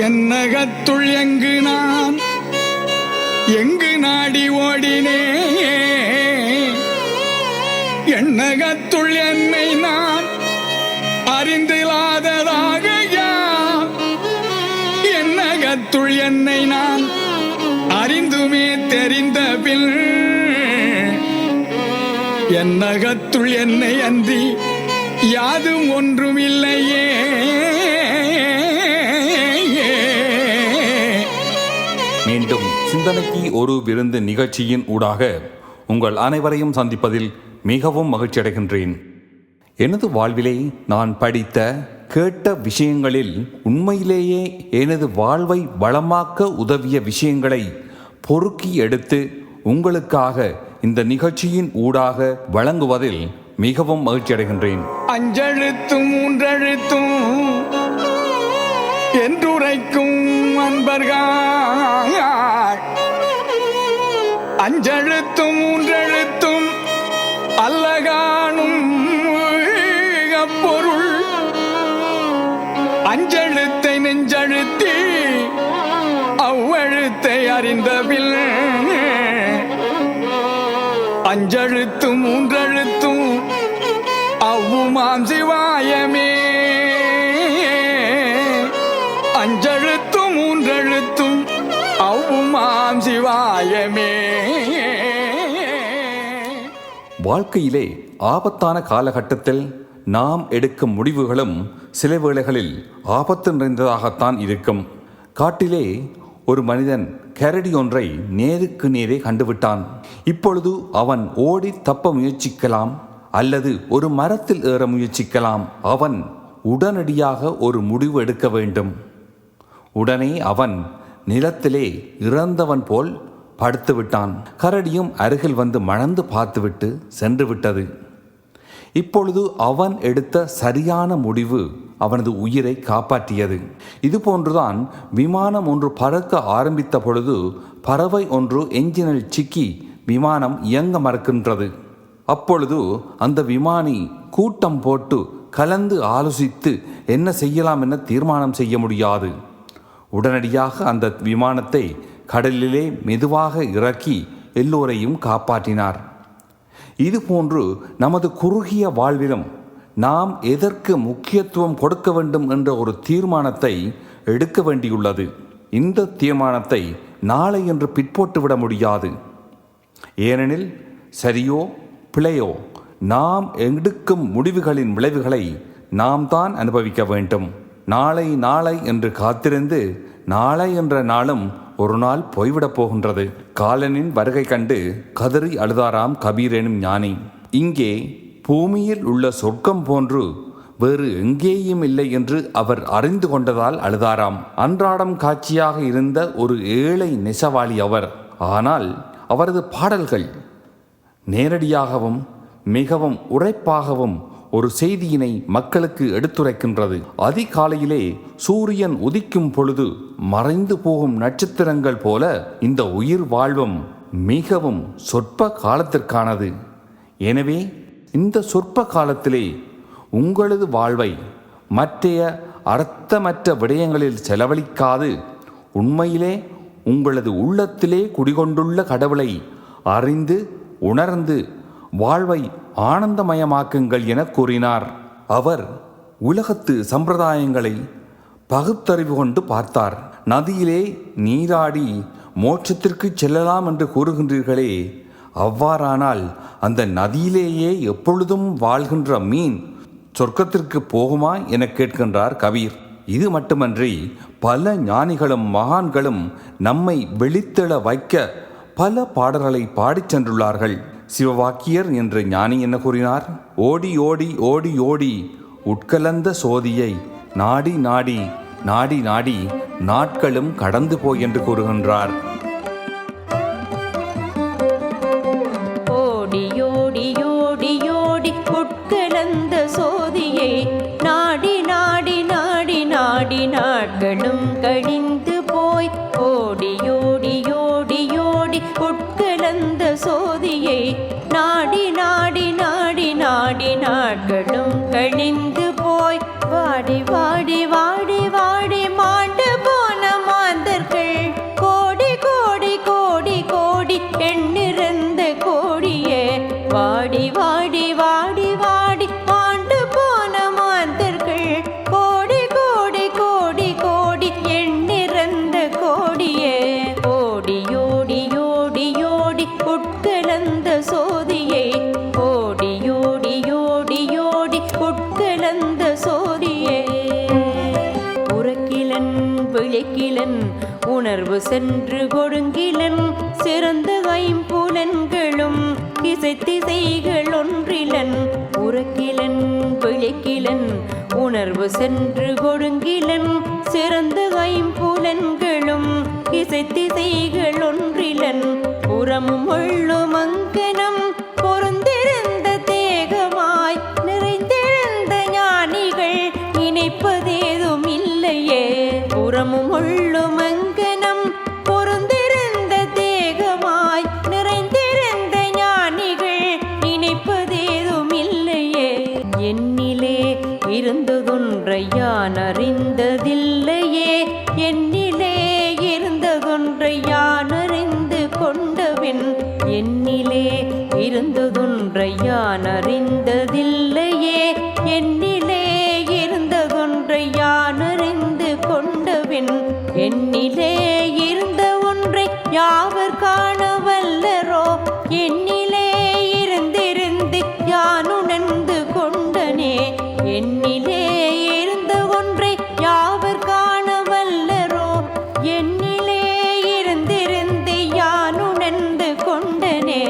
என்னகத்துள் எங்கு நாடி ஓடினே எண்ணகத்துள் என்னை நான் அறிந்திலாததாக என்னகத்துள் என்னை நான் அறிந்துமே தெரிந்த பின் என்னகத்துள் என்னை அன்றி யாதும் ஒன்றும் இல்லையே. மீண்டும் சிந்தனைக்கு ஒரு விருந்து நிகழ்ச்சியின் ஊடாக உங்கள் அனைவரையும் சந்திப்பதில் மிகவும் மகிழ்ச்சி அடைகின்றேன். எனது வாழ்விலே நான் படித்த கேட்ட விஷயங்களில் உண்மையிலேயே எனது வாழ்வை வளமாக்க உதவிய விஷயங்களை பொறுக்கி எடுத்து உங்களுக்காக இந்த நிகழ்ச்சியின் ஊடாக வழங்குவதில் மிகவும் மகிழ்ச்சி அடைகின்றேன். அஞ்செழுத்தும் மூன்றெழுத்தும் என்றுரைக்கும் அன்பர்கள், அஞ்செழுத்தும் மூன்றெழுத்தும் அல்லகானும் பொருள், அஞ்செழுத்தை நெஞ்செழுத்தி அவ்வெழுத்தை அறிந்தபில் அஞ்செழுத்தும் மூன்றெழுத்தும் அவ்வுமாம் சிவாயமே. அஞ்செழுத்தும் மூன்றெழுத்தும் அவ்வுமாம் சிவாயமே. வாழ்க்கையிலே ஆபத்தான காலகட்டத்தில் நாம் எடுக்கும் முடிவுகளும் சில வேளைகளில் ஆபத்து நிறைந்ததாகத்தான் இருக்கும். காட்டிலே ஒரு மனிதன் கரடி ஒன்றை நேருக்கு நேரே கண்டுவிட்டான். இப்பொழுது அவன் ஓடி தப்ப முயற்சிக்கலாம் அல்லது ஒரு மரத்தில் ஏற முயற்சிக்கலாம். அவன் உடனடியாக ஒரு முடிவு எடுக்க வேண்டும். உடனே அவன் நிலத்திலே இறந்தவன் போல் படுத்து விட்டான். கரடியும் அருகில் வந்து மணந்து பார்த்துவிட்டு சென்று விட்டது. இப்பொழுது அவன் எடுத்த சரியான முடிவு அவனது உயிரை காப்பாற்றியது. இதுபோன்றுதான் விமானம் ஒன்று பறக்க ஆரம்பித்த பொழுது பறவை ஒன்று என்ஜினில் சிக்கி விமானம் இயங்க மறுக்கின்றது. அப்பொழுது அந்த விமானி கூட்டம் போட்டு கலந்து ஆலோசித்து என்ன செய்யலாம் என தீர்மானம் செய்ய முடியாது. உடனடியாக அந்த விமானத்தை கடலிலே மெதுவாக இறக்கி எல்லோரையும் காப்பாற்றினார். இதுபோன்று நமது குறுகிய வாழ்விலும் நாம் எதற்கு முக்கியத்துவம் கொடுக்க வேண்டும் என்ற ஒரு தீர்மானத்தை எடுக்க வேண்டியுள்ளது. இந்த தீர்மானத்தை நாளை என்று பிற்போட்டுவிட முடியாது. ஏனெனில் சரியோ பிழையோ நாம் எடுக்கும் முடிவுகளின் விளைவுகளை நாம் தான் அனுபவிக்க வேண்டும். நாளை நாளை என்று காத்திருந்து நாளை என்ற நாளும் ஒரு நாள் போய்விடப் போகின்றது. காலனின் வருகை கண்டு கதறி அழுதாராம் கபீர் எனும் ஞானி. இங்கே பூமியில் உள்ள சொர்க்கம் போன்று வேறு எங்கேயும் இல்லை என்று அவர் அறிந்து கொண்டதால் அழுதாராம். அன்றாடம் காட்சியாக இருந்த ஒரு ஏழை நெசவாளி அவர். ஆனால் அவரது பாடல்கள் நேரடியாகவும் மிகவும் உரைப்பாகவும் ஒரு செய்தியினை மக்களுக்கு எடுத்துரைக்கின்றது. அதிகாலையிலே சூரியன் உதிக்கும் பொழுது மறைந்து போகும் நட்சத்திரங்கள் போல இந்த உயிர் வாழ்வும் மிகவும் சொற்ப காலத்திற்கானது. எனவே இந்த சொற்ப காலத்திலே உங்களது வாழ்வை மற்றைய அர்த்தமற்ற விடயங்களில் செலவழிக்காது உண்மையிலே உங்களது உள்ளத்திலே குடிகொண்டுள்ள கடவுளை அறிந்து உணர்ந்து வாழ்வை ஆனந்தமயமாக்குங்கள் என கூறினார். அவர் உலகத்து சம்பிரதாயங்களை பகுத்தறிவு கொண்டு பார்த்தார். நதியிலே நீராடி மோட்சத்திற்கு செல்லலாம் என்று கூறுகின்றீர்களே, அவ்வாறானால் அந்த நதியிலேயே எப்பொழுதும் வாழ்கின்ற மீன் சொர்க்கத்திற்கு போகுமா என கேட்கின்றார் கபீர். இது மட்டுமன்றி பல ஞானிகளும் மகான்களும் நம்மை வெளித்தெழ வைக்க பல பாடல்களை பாடிச் சென்றுள்ளார்கள். சிவவாக்கியர் என்ற ஞானி என்ன கூறினார்? ஓடி ஓடி ஓடி ஓடி உட்கலந்த சோதியை நாடி நாடி நாடி நாடி நாட்களும் கடந்து போய் என்று கூறுகின்றார். ஓடி ஓடி ஓடி ஓடி உட்கலந்த சோதியை நாடி நாடி நாடி நாடி நாட்களும் கழிந்து போய் ஓடி ஓடி ஓடி ஓடி உட்கலந்த சோதியை நாடி நாடி நாடி நாடி நாட்களும் கழிந்து போய் வாடி வாடி வாடி வாடி மாண்டு போய் உறக்கிலன் விழிக்கிலன் உணர்வு சென்று கொடுங்கிலன் சிறந்த ஐம்புலன்களும் திசைகள் ஒன்றிலன் உறக்கிலன் விழிக்கிலன் உணர்வு சென்று கொடுங்கிலன் சிறந்த ஐம்புலன்களும் திசைகள் ஒன்றிலன் புறமும் உள்ளும் அங்கனம் பொருந்திருந்த தேகமாய் நிறைந்திருந்த ஞானிகள் இணைப்பதேதும் இல்லையே புறமும் உள்ளும் அங்கனம் பொருந்திருந்த தேகமாய் நிறைந்திருந்த ஞானிகள் இணைப்பதேதும் இல்லையே என்னிலே இருந்ததொன்றை யான் அறிந்ததில்லையே என்னிலே இருந்ததொன்றை யான் அறிந்து கொண்டவன் என்னிலே இருந்ததொன்றை யான் அறிந்ததில்லையே என்னிலே இருந்ததொன்றை யான் அறிந்து கொண்டவன் என்னிலே இருந்த ஒன்றை யாவர் காண வல்லரோ என்னிலே இருந்திருந்து யான் உணர்ந்து கொண்டனே என்னிலே இருந்த ஒன்றை யாவர் காண வல்லரோ என்னிலே இருந்திருந்து யான் உணர்ந்து கொண்டனே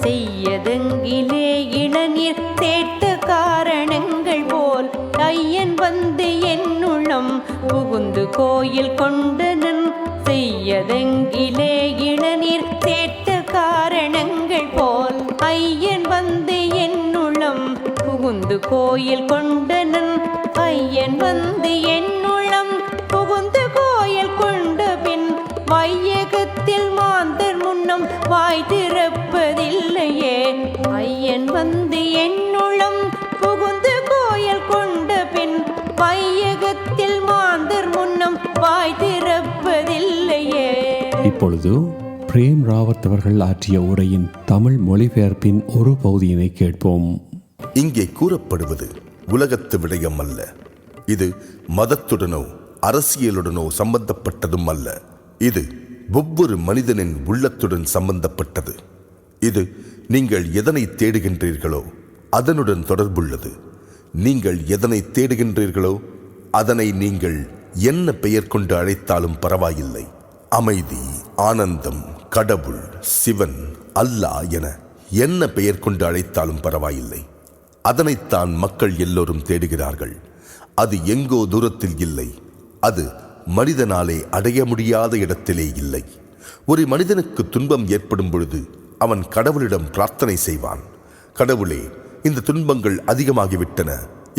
செய்யதெங்கிலே இளநீர் தேட்ட காரணங்கள் போல் ஐயன் வந்து என்னுள்ளம் புகுந்து கோயில் கொண்டனன் செய்யதெங்கிலே இளநீர் தேட்ட காரணங்கள் போல் ஐயன் வந்து என்னுள்ளம் புகுந்து கோயில் கொண்டனன் ஐயன் வந்து என்னுள்ளம் புகுந்து கோயில் கொண்ட பின் வையகத்தில் மாந்தர் முன்னம் வாய் திறப்பதில்லையே ஐயன் வந்து என்னுள்ளம் புகுந்து கோயில் கொண்ட பின் வையகத்தில் மாந்தர் முன்னம் வாய் திறப்பதில்லையே. இப்பொழுது பிரேம் ராவத் அவர்கள் ஆற்றிய உரையின் தமிழ் மொழிபெயர்ப்பின் ஒரு பகுதியினை கேட்போம். இங்கே கூறப்படுவது உலகத்து விடயம் அல்ல. இது மதத்துடனோ அரசியலுடனோ சம்பந்தப்பட்டதும் அல்ல. இது ஒவ்வொரு மனிதனின் உள்ளத்துடன் சம்பந்தப்பட்டது. இது நீங்கள் எதனை தேடுகின்றீர்களோ அதனுடன் தொடர்புள்ளது. நீங்கள் எதனை தேடுகின்றீர்களோ அதனை நீங்கள் என்ன பெயர் கொண்டு அழைத்தாலும் பரவாயில்லை. அமைதி, ஆனந்தம், கடவுள், சிவன், அல்லாஹ் என என்ன பெயர் கொண்டு அழைத்தாலும் பரவாயில்லை. அதனைத்தான் மக்கள் எல்லோரும் தேடுகிறார்கள். அது எங்கோ தூரத்தில் இல்லை. அது மனிதனாலே அடைய முடியாத இடத்திலே இல்லை. ஒரு மனிதனுக்கு துன்பம் ஏற்படும் பொழுது அவன் கடவுளிடம் பிரார்த்தனை செய்வான். கடவுளே, இந்த துன்பங்கள் அதிகமாகிவிட்டன,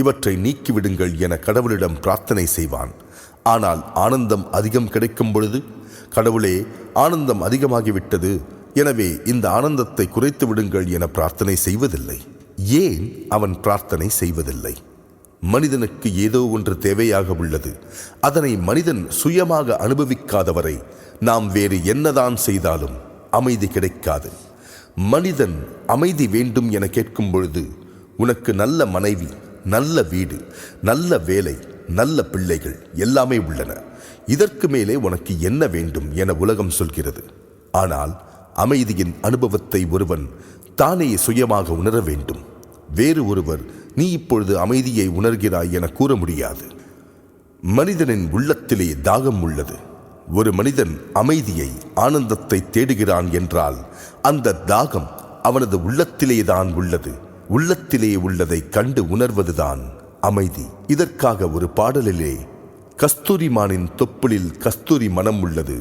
இவற்றை நீக்கிவிடுங்கள் என கடவுளிடம் பிரார்த்தனை செய்வான். ஆனால் ஆனந்தம் அதிகம் கிடைக்கும் பொழுது, கடவுளே, ஆனந்தம் அதிகமாகிவிட்டது, எனவே இந்த ஆனந்தத்தை குறைத்து விடுங்கள் என பிரார்த்தனை செய்வதில்லை. ஏன் அவன் பிரார்த்தனை செய்வதில்லை? மனிதனுக்கு ஏதோ ஒன்று தேவையாக உள்ளது. அதனை மனிதன் சுயமாக அனுபவிக்காதவரை நாம் வேறு என்னதான் செய்தாலும் அமைதி கிடைக்காது. மனிதன் அமைதி வேண்டும் என கேட்கும் பொழுது, உனக்கு நல்ல மனைவி, நல்ல வீடு, நல்ல வேலை, நல்ல பிள்ளைகள் எல்லாமே உள்ளன, இதற்கு மேலே உனக்கு என்ன வேண்டும் என உலகம் சொல்கிறது. ஆனால் அமைதியின் அனுபவத்தை ஒருவன் தானே சுயமாக உணர வேண்டும். வேறு ஒருவர் நீ இப்பொழுது அமைதியை உணர்கிறாய் என கூற முடியாது. மனிதனின் உள்ளத்திலே தாகம் உள்ளது. ஒரு மனிதன் அமைதியை, ஆனந்தத்தை தேடுகிறான் என்றால் அந்த தாகம் அவனது உள்ளத்திலேதான் உள்ளது. உள்ளத்திலே உள்ளதை கண்டு உணர்வதுதான் அமைதி. இதற்காக ஒரு பாடலிலே, கஸ்தூரிமானின் தொப்புளில் கஸ்தூரி மனம் உள்ளது,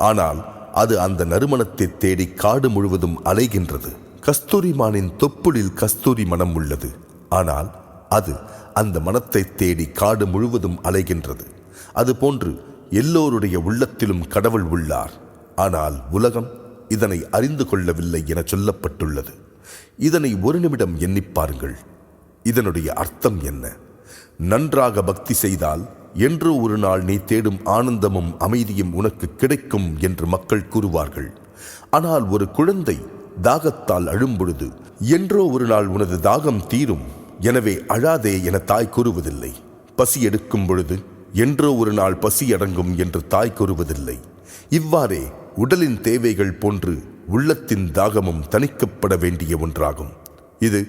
ஆனால் அது அந்த நறுமணத்தை தேடி காடு முழுவதும் அலைகின்றது. கஸ்தூரிமானின் தொப்புளில் கஸ்தூரி மனம் உள்ளது, ஆனால் அது அந்த மனத்தை தேடி காடு முழுவதும் அலைகின்றது. அதுபோன்று எல்லோருடைய உள்ளத்திலும் கடவுள் உள்ளார். ஆனால் உலகம் இதனை அறிந்து கொள்ளவில்லை என சொல்லப்பட்டுள்ளது. இதனை ஒரு நிமிடம் எண்ணிப் பாருங்கள். இதனுடைய அர்த்தம் என்ன? நன்றாக பக்தி செய்தால் என்றோ ஒரு நாள் நீ தேடும் ஆனந்தமும் அமைதியும் உனக்கு கிடைக்கும் என்று மக்கள் கூறுவார்கள். ஆனால் ஒரு குழந்தை தாகத்தால் அழும்பொழுது, என்றோ ஒரு நாள் உனது தாகம் தீரும், எனவே அழாதே என தாய் கூறுவதில்லை. பசி எடுக்கும் பொழுது, என்றோ ஒரு நாள் பசி அடங்கும் என்று தாய் கூறுவதில்லை. இவ்வாறே உடலின் தேவைகள் போன்று உள்ளத்தின் தாகமும் தணிக்கப்பட வேண்டிய ஒன்றாகும். இது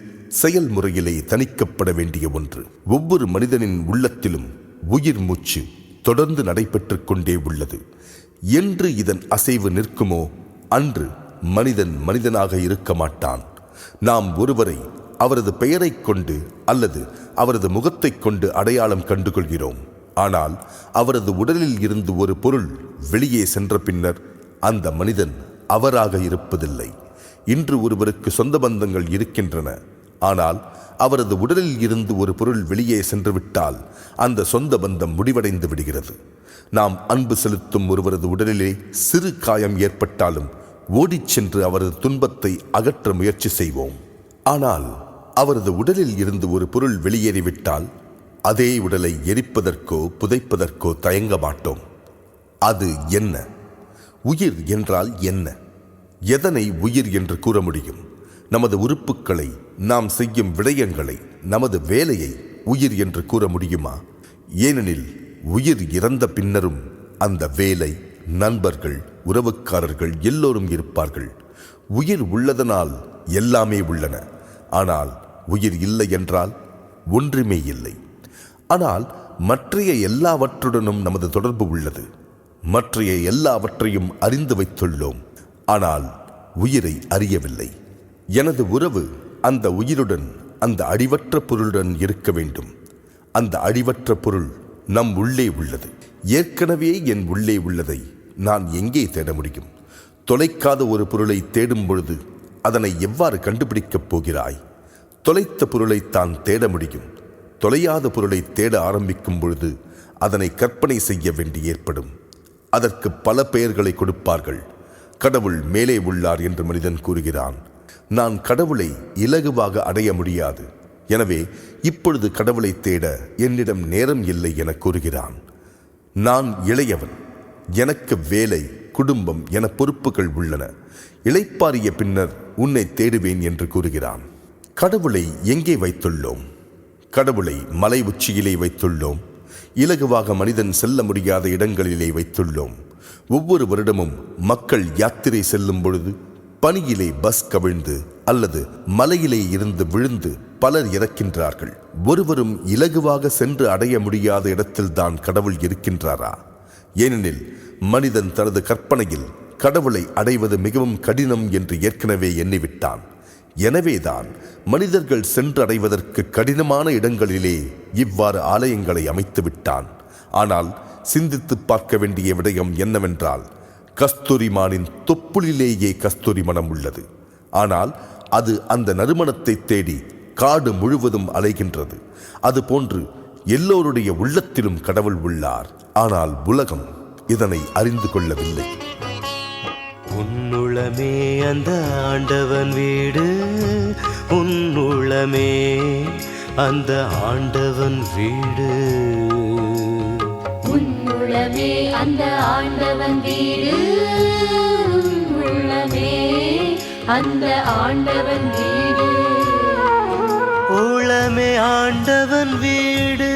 செயல்முறையிலே தணிக்கப்பட வேண்டிய ஒன்று. ஒவ்வொரு மனிதனின் உள்ளத்திலும் உயிர் மூச்சு, தொடர்ந்து நடைபெற்றுக் கொண்டே உள்ளது. என்று இதன் அசைவு நிற்குமோ அன்று மனிதன் மனிதனாக இருக்க மாட்டான். நாம் ஒருவரை அவரது பெயரைக் கொண்டு அல்லது அவரது முகத்தைக் கொண்டு அடையாளம் கண்டுகொள்கிறோம். ஆனால் அவரது உடலில் இருந்து ஒரு பொருள் வெளியே சென்ற பின்னர் அந்த மனிதன் அவராக இருப்பதில்லை. இன்று ஒருவருக்கு சொந்த பந்தங்கள் இருக்கின்றன. ஆனால் அவரது உடலில் இருந்து ஒரு பொருள் வெளியே சென்றுவிட்டால் அந்த சொந்த பந்தம் முடிவடைந்து விடுகிறது. நாம் அன்பு செலுத்தும் ஒருவரது உடலிலே சிறு காயம் ஏற்பட்டாலும் ஓடிச் சென்று அவரது துன்பத்தை அகற்ற முயற்சி செய்வோம். ஆனால் அவரது உடலில் இருந்து ஒரு பொருள் வெளியேறிவிட்டால் அதே உடலை எரிப்பதற்கோ புதைப்பதற்கோ தயங்க மாட்டோம். அது என்ன? உயிர் என்றால் என்ன? எதனை உயிர் என்று கூற முடியும்? நமது உறுப்புக்களை, நாம் செய்யும் விடயங்களை, நமது வேலையை உயிர் என்று கூற முடியுமா? ஏனெனில் உயிர் இறந்த பின்னரும் அந்த வேலை, நண்பர்கள், உறவுக்காரர்கள் எல்லோரும் இருப்பார்கள். உயிர் உள்ளதனால் எல்லாமே உள்ளன. ஆனால் உயிர் இல்லை என்றால் ஒன்றுமே இல்லை. ஆனால் மற்றைய எல்லாவற்றுடனும் நமது தொடர்பு உள்ளது. மற்றைய எல்லாவற்றையும் அறிந்து வைத்துள்ளோம். ஆனால் உயிரை அறியவில்லை. எனது உறவு அந்த உயிருடன், அந்த அழிவற்ற பொருளுடன் இருக்க வேண்டும். அந்த அழிவற்ற பொருள் நம் உள்ளே உள்ளது. ஏற்கனவே என் உள்ளே உள்ளதை நான் எங்கே தேட முடியும்? தொலைக்காத ஒரு பொருளை தேடும் பொழுது அதனை எவ்வாறு கண்டுபிடிக்கப் போகிறாய்? தொலைத்த பொருளைத்தான் தேட முடியும். தொலையாத பொருளை தேட ஆரம்பிக்கும் பொழுது அதனை கற்பனை செய்ய வேண்டி ஏற்படும். அதற்கு பல பெயர்களை கொடுப்பார்கள். கடவுள் மேலே உள்ளார் என்று மனிதன் கூறுகிறான். நான் கடவுளை இலகுவாக அடைய முடியாது, எனவே இப்பொழுது கடவுளை தேட என்னிடம் நேரம் இல்லை என கூறுகிறான். நான் இளையவன், எனக்கு வேலை, குடும்பம் என பொறுப்புகள் உள்ளன. இளைப்பாறிய பின்னர் உன்னை தேடுவேன் என்று கூறுகிறான். கடவுளை எங்கே வைத்துள்ளோம்? கடவுளை மலை உச்சியிலே வைத்துள்ளோம். இலகுவாக மனிதன் செல்ல முடியாத இடங்களிலே வைத்துள்ளோம். ஒவ்வொரு வருடமும் மக்கள் யாத்திரை செல்லும் பொழுது பனியிலே பஸ் கவிழ்ந்து அல்லது மலையிலே இருந்து விழுந்து பலர் இறக்கின்றார்கள். ஒருவரும் இலகுவாக சென்று அடைய முடியாத இடத்தில்தான் கடவுள் இருக்கின்றாரா? ஏனெனில் மனிதன் தனது கற்பனையில் கடவுளை அடைவது மிகவும் கடினம் என்று ஏற்கனவே எண்ணிவிட்டான். எனவேதான் மனிதர்கள் சென்று அடைவதற்கு கடினமான இடங்களிலே இவ்வாறு ஆலயங்களை அமைத்து விட்டான். ஆனால் சிந்தித்து பார்க்க வேண்டிய விடயம் என்னவென்றால், கஸ்தூரிமானின் தொப்புளிலேயே கஸ்தூரி மனம் உள்ளது. ஆனால் அது அந்த நறுமணத்தை தேடி காடு முழுவதும் அலைகின்றது. அதுபோன்று எல்லோருடைய உள்ளத்திலும் கடவுள் உள்ளார். ஆனால் உலகம் இதனை அறிந்து கொள்ளவில்லை. உன்னுளமே அந்த ஆண்டவன் வீடு, உன்னுளமே அந்த ஆண்டவன் வீடு. உன்னுளமே அந்த ஆண்டவன் வீடு, உன்னுளமே அந்த ஆண்டவன் வீடு. உளமே ஆண்டவன் வீடு,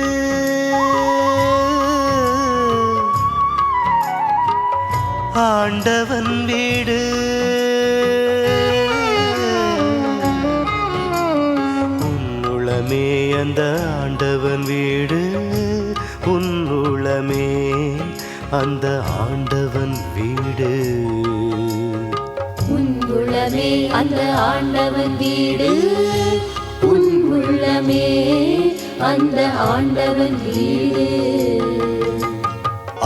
ஆண்டவன் வீடு. உன்னுளமே அந்த ஆண்டவன் வீடு, உன்னுளமே அந்த ஆண்டவன் வீடு. உன்னுளமே அந்த ஆண்டவன் வீடு, உன்னுளமே அந்த ஆண்டவன் வீடு.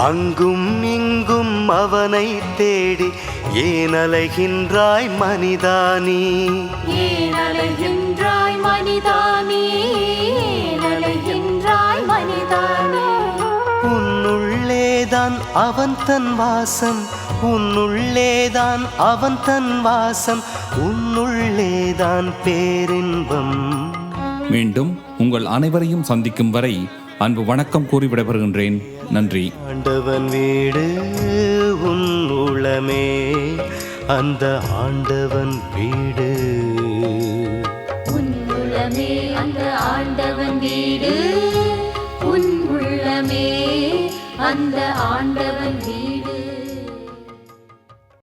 அங்கும் இங்கும் அவனை தேடி ஏன் அலைகின்றாய் மனிதானி? ஏன் அலைகின்றாய் மனிதானி? ஏன் அலைகின்றாய் மனிதானி? உன்னுள்ளேதான் அவன் தன் வாசம், உன்னுள்ளேதான் அவன் தன் வாசம், உன்னுள்ளேதான் பேரின்பம். மீண்டும் உங்கள் அனைவரையும் சந்திக்கும் வரை அன்பு வணக்கம் கூறி விடைபெறுகின்றேன். நன்றி. ஆண்டவன் வீடு, உன்னுளமே அந்த ஆண்டவன் வீடு. உன்னுளமே அந்த ஆண்டவன் வீடு, உன்னுளமே அந்த ஆண்டவன் வீடு.